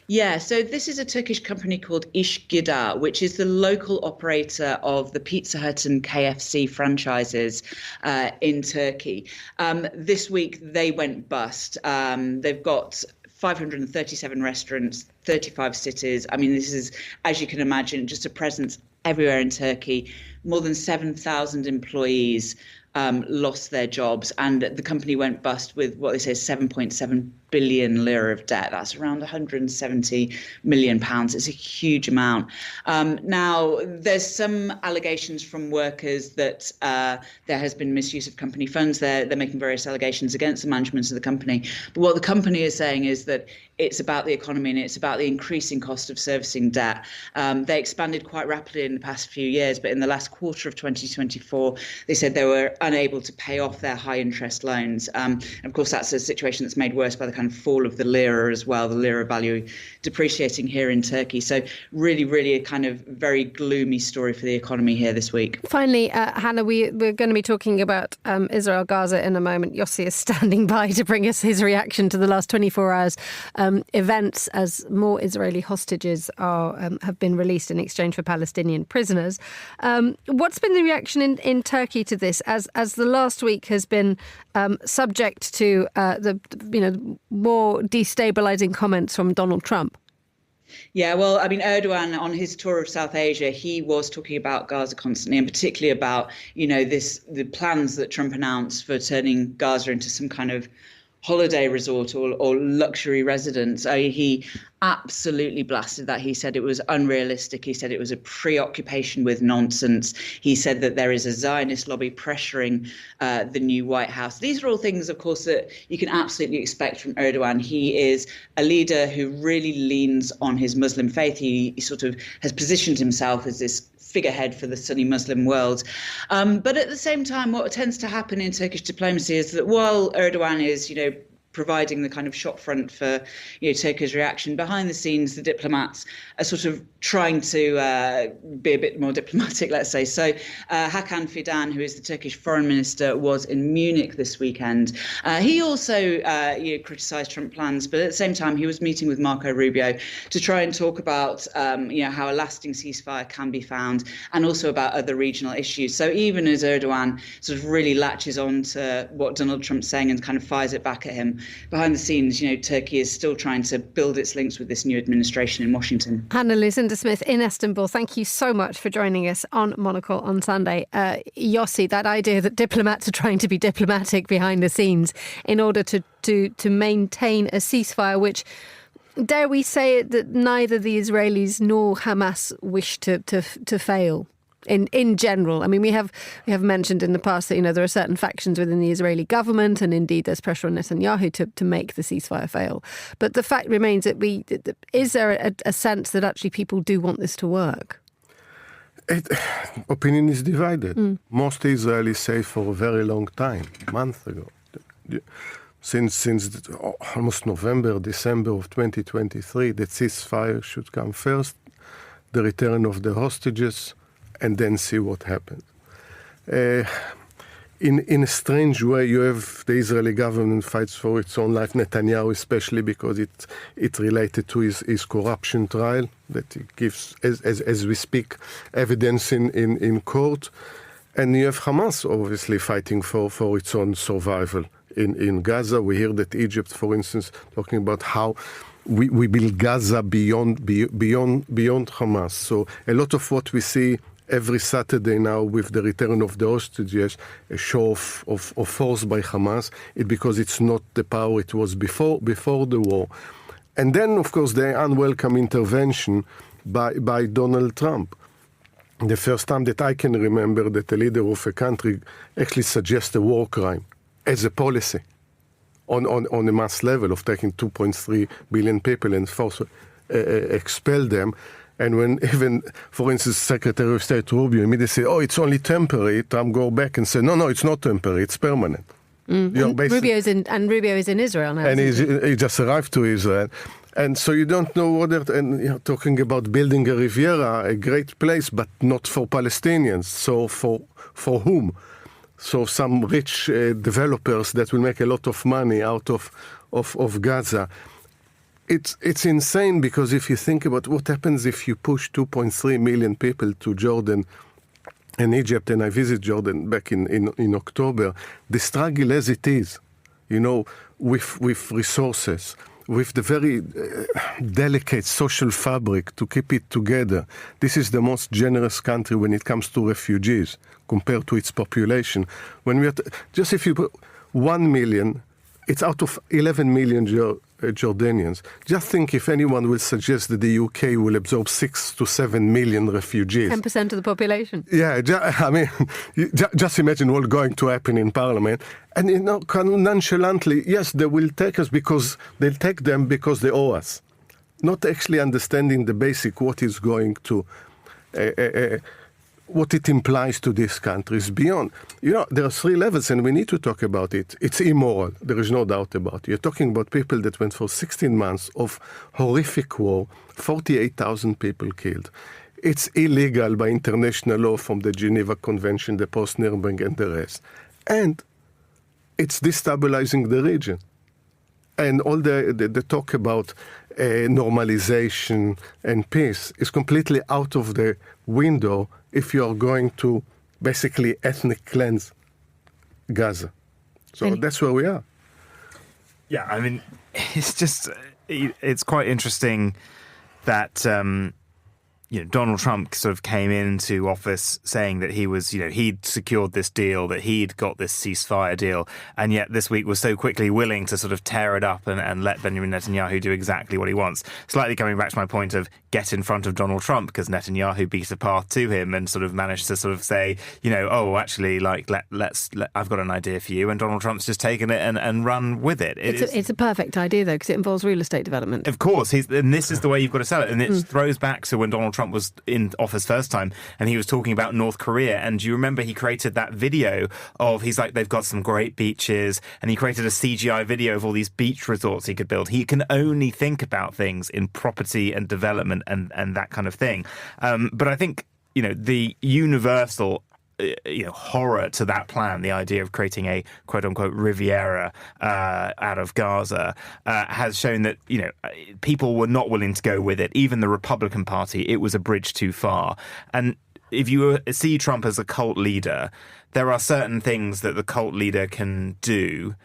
Yeah, so this is a Turkish company called İşgüdar, which is the local operator of the Pizza Hut and KFC franchises in Turkey. This week, they went bust. They've got 537 restaurants, 35 cities. I mean, this is, as you can imagine, just a presence everywhere in Turkey. More than 7,000 employees lost their jobs, and the company went bust with what they say is 7.7 billion lira of debt. That's around 170 million pounds. It's a huge amount. Now, there's some allegations from workers that there has been misuse of company funds. They're making various allegations against the management of the company. But what the company is saying is that it's about the economy and it's about the increasing cost of servicing debt. They expanded quite rapidly in the past few years, but in the last quarter of 2024, they said they were unable to pay off their high interest loans. And of course, that's a situation that's made worse by the kind of fall of the lira as well, the lira value depreciating here in Turkey. So really, really a kind of very gloomy story for the economy here this week. Finally, Hannah, we're going to be talking about Israel-Gaza in a moment. Yossi is standing by to bring us his reaction to the last 24 hours events as more Israeli hostages have been released in exchange for Palestinian prisoners. What's been the reaction in Turkey to this as the last week has been subject to more destabilising comments from Donald Trump? Yeah, well, I mean, Erdogan on his tour of South Asia, he was talking about Gaza constantly, and particularly about, the plans that Trump announced for turning Gaza into some kind of holiday resort or luxury residence. He absolutely blasted that. He said it was unrealistic. He said it was a preoccupation with nonsense. He said that there is a Zionist lobby pressuring the new White House. These are all things, of course, that you can absolutely expect from Erdogan. He is a leader who really leans on his Muslim faith. He sort of has positioned himself as this figurehead for the Sunni Muslim world. But at the same time, what tends to happen in Turkish diplomacy is that while Erdogan is, providing the kind of shop front for Turkey's reaction, behind the scenes the diplomats are sort of trying to be a bit more diplomatic, let's say. So Hakan Fidan, who is the Turkish foreign minister, was in Munich this weekend. He also criticised Trump plans, but at the same time he was meeting with Marco Rubio to try and talk about how a lasting ceasefire can be found, and also about other regional issues. So even as Erdogan sort of really latches on to what Donald Trump's saying and kind of fires it back at him, behind the scenes, Turkey is still trying to build its links with this new administration in Washington. Hannah Lucinda Smith in Istanbul, thank you so much for joining us on Monocle on Sunday. Yossi, that idea that diplomats are trying to be diplomatic behind the scenes in order to maintain a ceasefire, which, dare we say it, that neither the Israelis nor Hamas wish to fail. In general, I mean, we have mentioned in the past that there are certain factions within the Israeli government, and indeed there's pressure on Netanyahu to make the ceasefire fail. But the fact remains that is there a sense that actually people do want this to work? Opinion is divided. Most Israelis say for a very long time, months ago, since almost November, December of 2023, that ceasefire should come first, the return of the hostages, and then see what happens. In a strange way, you have the Israeli government fights for its own life, Netanyahu especially, because it related to his corruption trial that he gives, as we speak, evidence in court. And you have Hamas obviously fighting for its own survival in Gaza. We hear that Egypt, for instance, talking about how we build Gaza beyond Hamas. So a lot of what we see every Saturday now with the return of the hostages, a show of force by Hamas, because it's not the power it was before the war. And then, of course, the unwelcome intervention by Donald Trump. The first time that I can remember that a leader of a country actually suggests a war crime as a policy on a mass level of taking 2.3 billion people and force expel them. And when even, for instance, Secretary of State Rubio immediately said, it's only temporary, Trump go back and say, no, it's not temporary, it's permanent. Rubio is in Israel now. And he just arrived to Israel. And so you don't know whether, and talking about building a Riviera, a great place, but not for Palestinians. So for whom? So some rich developers that will make a lot of money out of Gaza. It's insane, because if you think about what happens if you push 2.3 million people to Jordan and Egypt, and I visit Jordan back in October, the struggle as it is, with resources, with the very delicate social fabric to keep it together. This is the most generous country when it comes to refugees compared to its population. When we are just if you put 1 million, it's out of 11 million Jordanians. Just think if anyone will suggest that the UK will absorb 6 to 7 million refugees. 10% of the population. Yeah, just imagine what's going to happen in Parliament. And nonchalantly, yes, they will take us because they'll take them because they owe us. Not actually understanding the basic what is going to, what it implies to these countries beyond. There are 3 levels, and we need to talk about it. It's immoral. There is no doubt about it. You're talking about people that went for 16 months of horrific war, 48,000 people killed. It's illegal by international law from the Geneva Convention, the post-Nuremberg, and the rest. And it's destabilizing the region. And all the talk about normalization and peace is completely out of the window if you are going to basically ethnic cleanse Gaza. So that's where we are. Yeah, I mean, it's quite interesting that Donald Trump sort of came into office saying that he was, he'd secured this deal, that he'd got this ceasefire deal, and yet this week was so quickly willing to sort of tear it up and let Benjamin Netanyahu do exactly what he wants. Slightly coming back to my point of get in front of Donald Trump, because Netanyahu beat a path to him and sort of managed to sort of say, actually, I've got an idea for you, and Donald Trump's just taken it and run with it. It's a perfect idea, though, because it involves real estate development. Of course, and this is the way you've got to sell it, and it throws back to when Donald Trump was in office first time, and he was talking about North Korea, and you remember he created that video of, he's like, they've got some great beaches, and he created a CGI video of all these beach resorts he could build. He can only think about things in property and development and that kind of thing. But I think, the universal horror to that plan, the idea of creating a quote-unquote Riviera out of Gaza, has shown that, people were not willing to go with it. Even the Republican Party, it was a bridge too far. And if you see Trump as a cult leader, there are certain things that the cult leader can do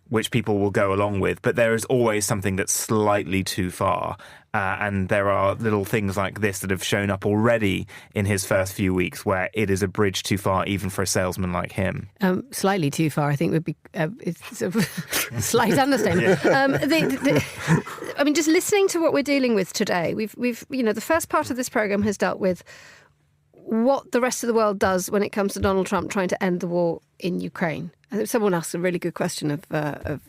which people will go along with, but there is always something that's slightly too far. And there are little things like this that have shown up already in his first few weeks where it is a bridge too far, even for a salesman like him. Slightly too far, I think, would be it's sort of slight understatement. I mean, just listening to what we're dealing with today, we've the first part of this programme has dealt with what the rest of the world does when it comes to Donald Trump trying to end the war in Ukraine. Someone asked a really good question of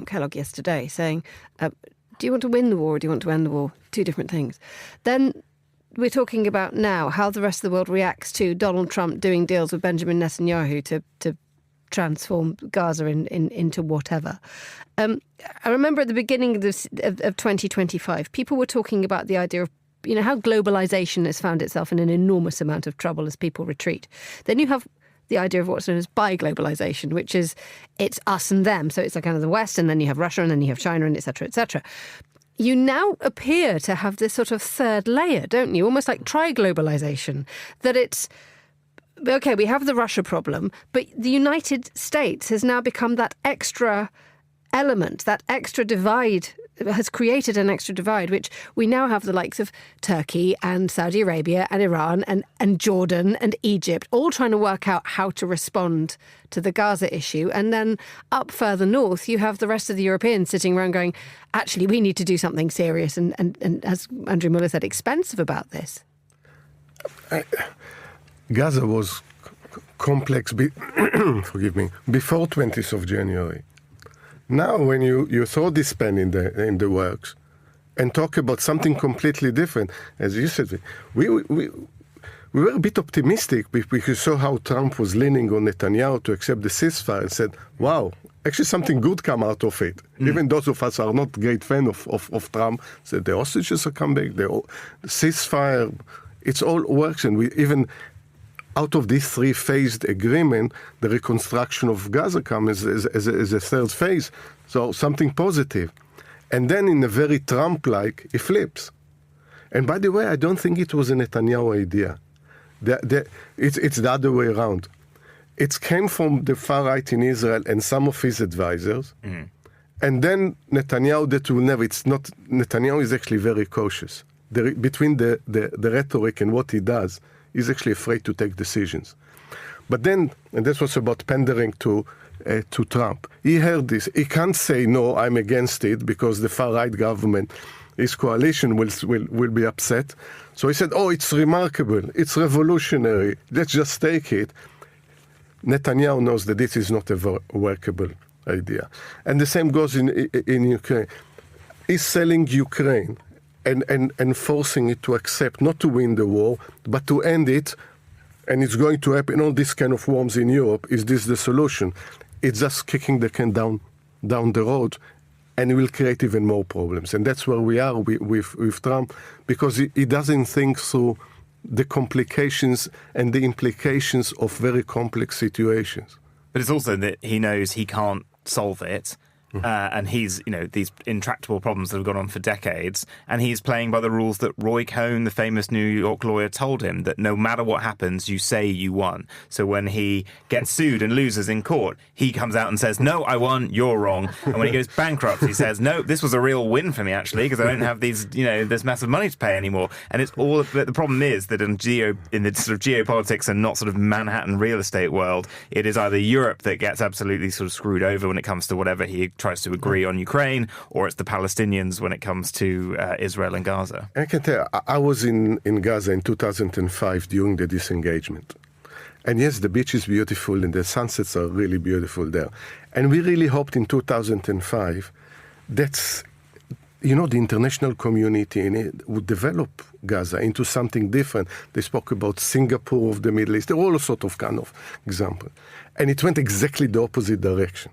Kellogg yesterday, saying, do you want to win the war or do you want to end the war? Two different things. Then we're talking about now how the rest of the world reacts to Donald Trump doing deals with Benjamin Netanyahu to transform Gaza into whatever. I remember at the beginning of 2025, people were talking about the idea of how globalization has found itself in an enormous amount of trouble as people retreat. Then you have the idea of what's known as bi-globalization, which is it's us and them. So it's like kind of the West, and then you have Russia, and then you have China, and et cetera, et cetera. You now appear to have this sort of third layer, don't you? Almost like tri-globalization, that it's, okay, we have the Russia problem, but the United States has now become that extra element, that extra divide, has created an extra divide, which we now have the likes of Turkey and Saudi Arabia and Iran and Jordan and Egypt all trying to work out how to respond to the Gaza issue. And then up further north, you have the rest of the Europeans sitting around going, actually, we need to do something serious and as Andrew Muller said, expensive about this. Gaza was complex, forgive me, before 20th of January. Now, when you throw this pen in the works and talk about something completely different, as you said, we were a bit optimistic because we saw how Trump was leaning on Netanyahu to accept the ceasefire and said, wow, actually something good come out of it. Even those of us are not great fan of Trump, said the hostages will come back, the ceasefire, it's all works, and we even out of this three-phased agreement, the reconstruction of Gaza comes as a third phase, so something positive. And then in a very Trump-like, it flips. And by the way, I don't think it was a Netanyahu idea. It's the other way around. It came from the far right in Israel and some of his advisors. And then Netanyahu, that will never, it's not, Netanyahu is actually very cautious. Between the rhetoric and what he does, he's actually afraid to take decisions. But then, and this was about pandering to Trump, he heard this. He can't say, no, I'm against it, because the far-right government, his coalition will be upset. So he said, oh, it's remarkable, it's revolutionary, let's just take it. Netanyahu knows that this is not a workable idea. And the same goes in Ukraine. He's selling Ukraine and forcing it to accept, not to win the war, but to end it, and it's going to happen, all these kind of wars in Europe. Is this the solution? It's just kicking the can down the road, and it will create even more problems. And that's where we are with Trump, because he doesn't think through the complications and the implications of very complex situations. But it's also that he knows he can't solve it, And he's, these intractable problems that have gone on for decades, and he's playing by the rules that Roy Cohn, the famous New York lawyer, told him, that no matter what happens, you say you won. So when he gets sued and loses in court, he comes out and says, no, I won, you're wrong. And when he goes bankrupt, he says, no, this was a real win for me, actually, because I don't have these, this massive money to pay anymore. And it's all, the problem is that in the sort of geopolitics and not sort of Manhattan real estate world, it is either Europe that gets absolutely sort of screwed over when it comes to whatever he tries to agree on Ukraine, or it's the Palestinians when it comes to Israel and Gaza. I can tell you, I was in Gaza in 2005 during the disengagement. And yes, the beach is beautiful and the sunsets are really beautiful there. And we really hoped in 2005 that, the international community in it would develop Gaza into something different. They spoke about Singapore of the Middle East, all sorts of kind of example. And it went exactly the opposite direction,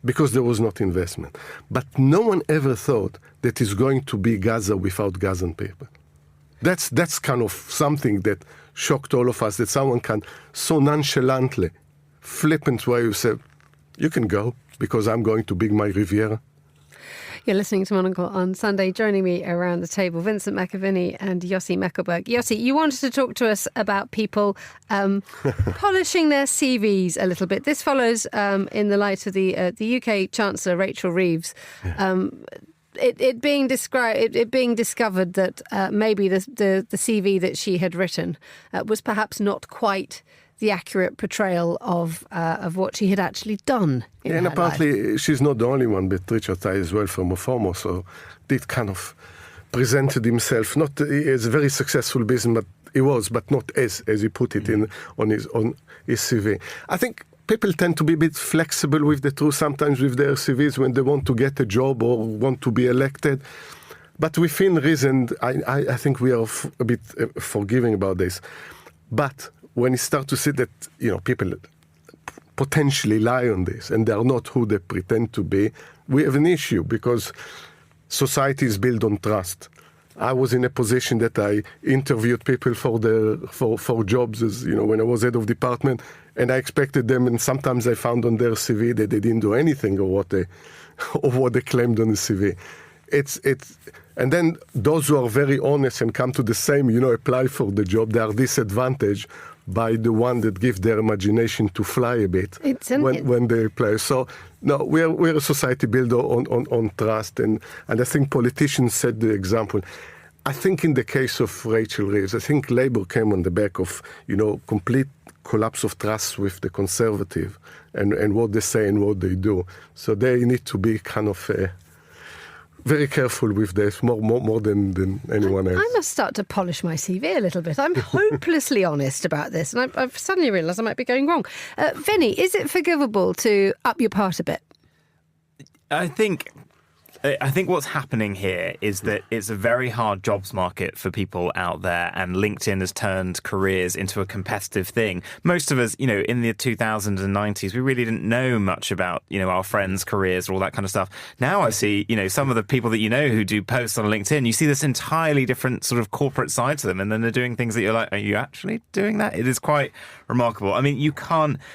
because there was not investment. But no one ever thought that it's going to be Gaza without Gazan people. That's kind of something that shocked all of us, that someone can so nonchalantly, flippant way, you say, you can go, because I'm going to build my Riviera. You're listening to Monocle on Sunday. Joining me around the table, Vincent McAviney and Yossi Mekelberg. Yossi, you wanted to talk to us about people polishing their CVs a little bit. This follows in the light of the UK Chancellor Rachel Reeves. It being discovered that maybe the CV that she had written was perhaps not quite the accurate portrayal of what she had actually done in her and apparently life. She's not the only one, but Richard Tai as well from Ofomo, so did kind of presented himself not as a very successful business, but he was, but not as he put it on his CV. I think people tend to be a bit flexible with the truth sometimes with their CVs when they want to get a job or want to be elected. But within reason, I think we are a bit forgiving about this. But when you start to see that, people potentially lie on this and they are not who they pretend to be, we have an issue, because society is built on trust. I was in a position that I interviewed people for jobs, as when I was head of department, and I expected them, and sometimes I found on their CV that they didn't do anything or what they claimed on the CV. And then those who are very honest and come to the same, apply for the job, they are disadvantaged by the one that give their imagination to fly a bit when they apply. So no, we're a society built on trust, and I think politicians set the example. I think in the case of Rachel Reeves, I think Labour came on the back of complete collapse of trust with the Conservative and what they say and what they do. So they need to be kind of very careful with this, more than anyone else. I must start to polish my CV a little bit. I'm hopelessly honest about this, and I've suddenly realised I might be going wrong. Vinny, is it forgivable to up your part a bit? I think what's happening here is that it's a very hard jobs market for people out there, and LinkedIn has turned careers into a competitive thing. Most of us, in the 2000s and 90s, we really didn't know much about, our friends' careers or all that kind of stuff. Now I see, some of the people that who do posts on LinkedIn, you see this entirely different sort of corporate side to them, and then they're doing things that you're like, are you actually doing that? It is quite remarkable. I mean,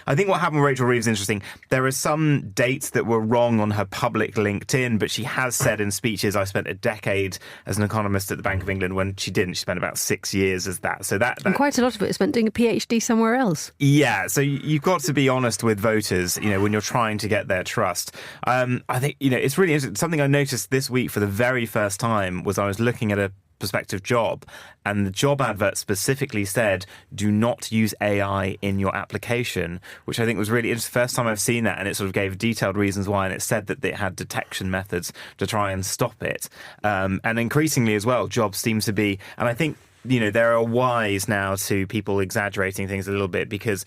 I think what happened with Rachel Reeves is interesting. There are some dates that were wrong on her public LinkedIn, but she has said in speeches, I spent a decade as an economist at the Bank of England, when she didn't. She spent about 6 years as that. So that and quite a lot of it is spent doing a PhD somewhere else. Yeah, so you've got to be honest with voters, when you're trying to get their trust. I think, it's really interesting. Something I noticed this week for the very first time was I was looking at a prospective job, and the job advert specifically said, do not use AI in your application, which I think was really, it's the first time I've seen that, and it sort of gave detailed reasons why, and it said that it had detection methods to try and stop it. And increasingly as well, jobs seem to be, and I think, there are whys now to people exaggerating things a little bit, because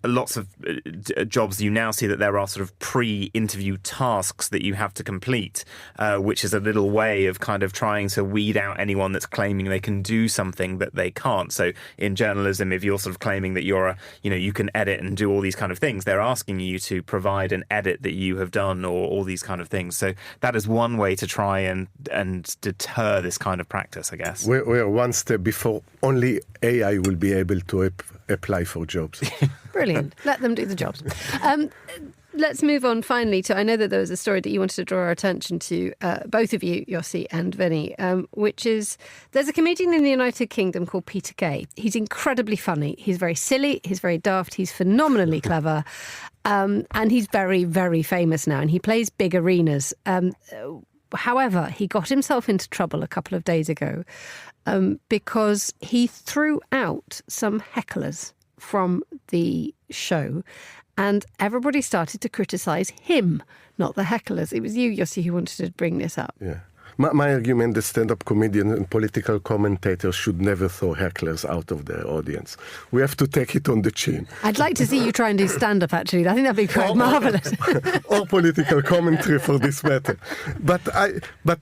lots of jobs, you now see that there are sort of pre-interview tasks that you have to complete, which is a little way of kind of trying to weed out anyone that's claiming they can do something that they can't. So in journalism, if you're sort of claiming that you can edit and do all these kind of things, they're asking you to provide an edit that you have done or all these kind of things. So that is one way to try and deter this kind of practice, I guess. We're one step before only AI will be able to apply for jobs. Brilliant. Let them do the jobs. let's move on finally to, I know that there was a story that you wanted to draw our attention to, both of you, Yossi and Vinny, which is there's a comedian in the United Kingdom called Peter Kay. He's incredibly funny. He's very silly. He's very daft. He's phenomenally clever. And he's very, very famous now, and he plays big arenas. However, he got himself into trouble a couple of days ago because he threw out some hecklers from the show, and everybody started to criticise him, not the hecklers. It was you, Yossi, who wanted to bring this up. Yeah. My argument, the stand-up comedian and political commentators should never throw hecklers out of their audience. We have to take it on the chin. I'd like to see you try and do stand-up, actually. I think that'd be quite marvellous. Or political commentary, for this matter. But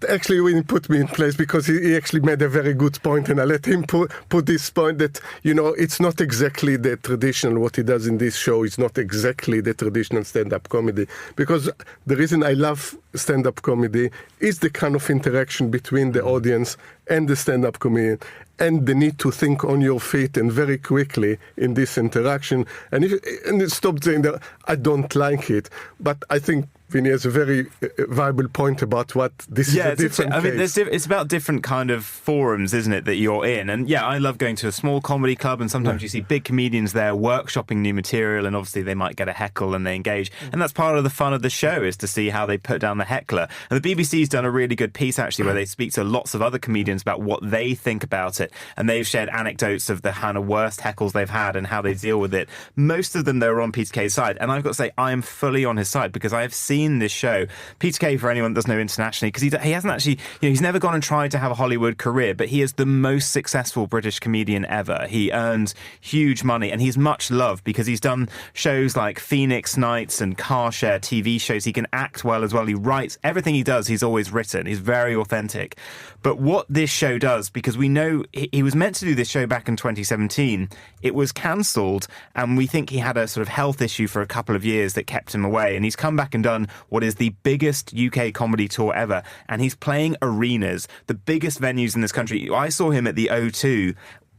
actually, when he put me in place, because he actually made a very good point, and I let him put this point that, it's not exactly the traditional, what he does in this show is not exactly the traditional stand-up comedy. Because the reason I love stand-up comedy is the kind of interaction between the audience and the stand-up comedian, and the need to think on your feet and very quickly in this interaction. And stop saying that I don't like it, but I think Vinny has a very viable point about what this is a different case. It's about different kind of forums, isn't it, that you're in? And yeah, I love going to a small comedy club, and sometimes you see big comedians there workshopping new material, and obviously they might get a heckle and they engage. And that's part of the fun of the show, is to see how they put down the heckler. And the BBC's done a really good piece, actually, where they speak to lots of other comedians about what they think about it. And they've shared anecdotes of the kind of worst heckles they've had and how they deal with it. Most of them, they were on Peter Kay's side. And I've got to say, I am fully on his side, because I have seen this show. Peter Kay, for anyone that doesn't know internationally, because he hasn't actually, he's never gone and tried to have a Hollywood career, but he is the most successful British comedian ever. He earns huge money, and he's much loved because he's done shows like Phoenix Nights and Car Share TV shows. He can act well as well. He writes. Everything he does, he's always written. He's very authentic. But what this show does, because we know he was meant to do this show back in 2017, it was cancelled, and we think he had a sort of health issue for a couple of years that kept him away, and he's come back and done what is the biggest UK comedy tour ever, and he's playing arenas, the biggest venues in this country. I saw him at the O2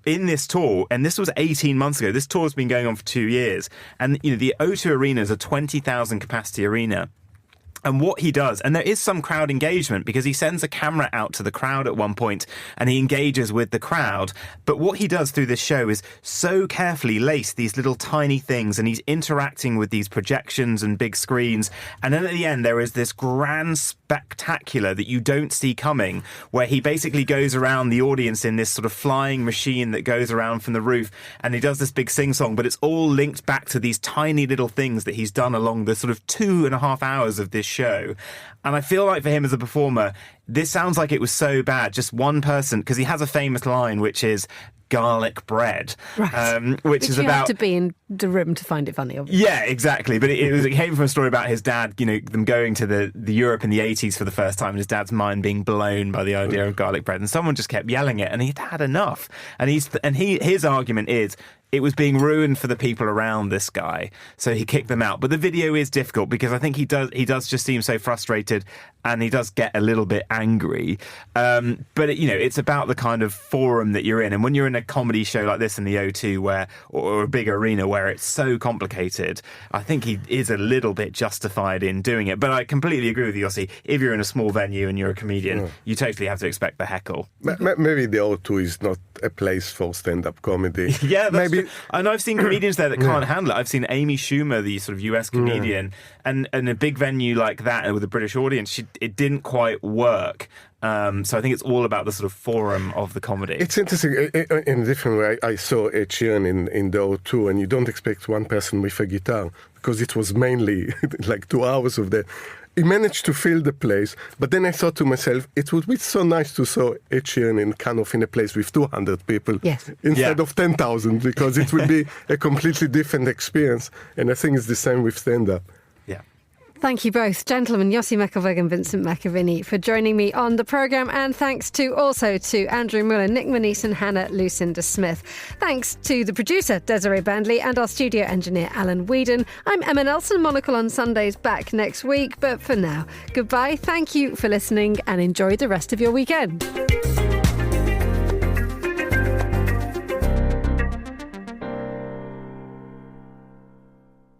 in this tour, and this was 18 months ago. This tour's been going on for 2 years, and the O2 Arena is a 20,000 capacity arena. And what he does, and there is some crowd engagement, because he sends a camera out to the crowd at one point and he engages with the crowd. But what he does through this show is so carefully lace these little tiny things, and he's interacting with these projections and big screens. And then at the end, there is this grand spectacular that you don't see coming, where he basically goes around the audience in this sort of flying machine that goes around from the roof, and he does this big sing-song, but it's all linked back to these tiny little things that he's done along the sort of 2.5 hours of this show. And I feel like for him as a performer, this sounds like it was so bad. Just one person, because he has a famous line, which is garlic bread, right. which is you about... have to be in the room to find it funny, obviously. Yeah, exactly. But it came from a story about his dad, them going to the Europe in the 80s for the first time, and his dad's mind being blown by the idea of garlic bread, and someone just kept yelling it, and he'd had enough. And his argument is, it was being ruined for the people around this guy, so he kicked them out. But the video is difficult, because I think he does just seem so frustrated, and he does get a little bit angry. But it's about the kind of forum that you're in, and when you're in a comedy show like this in the O2, or a big arena where it's so complicated, I think he is a little bit justified in doing it. But I completely agree with you, Yossi. If you're in a small venue and you're a comedian, you totally have to expect the heckle. Maybe the O2 is not a place for stand-up comedy. Yeah, that's true. And I've seen comedians there that can't handle it. I've seen Amy Schumer, the sort of US comedian, and a big venue like that with a British audience, it didn't quite work. So I think it's all about the sort of forum of the comedy. It's interesting. In a different way, I saw Ed Sheeran in the O2, and you don't expect one person with a guitar, because it was mainly like 2 hours of that. He managed to fill the place, but then I thought to myself, it would be so nice to saw Ed Sheeran in a place with 200 people instead of 10,000, because it would be a completely different experience. And I think it's the same with stand-up. Yeah. Thank you both, gentlemen, Yossi Mekelberg and Vincent McAviney, for joining me on the programme. And thanks also to Andrew Muller, Nic Monisse and Hannah Lucinda Smith. Thanks to the producer, Desiree Bandley, and our studio engineer, Alan Whedon. I'm Emma Nelson. Monocle on Sundays back next week. But for now, goodbye. Thank you for listening, and enjoy the rest of your weekend.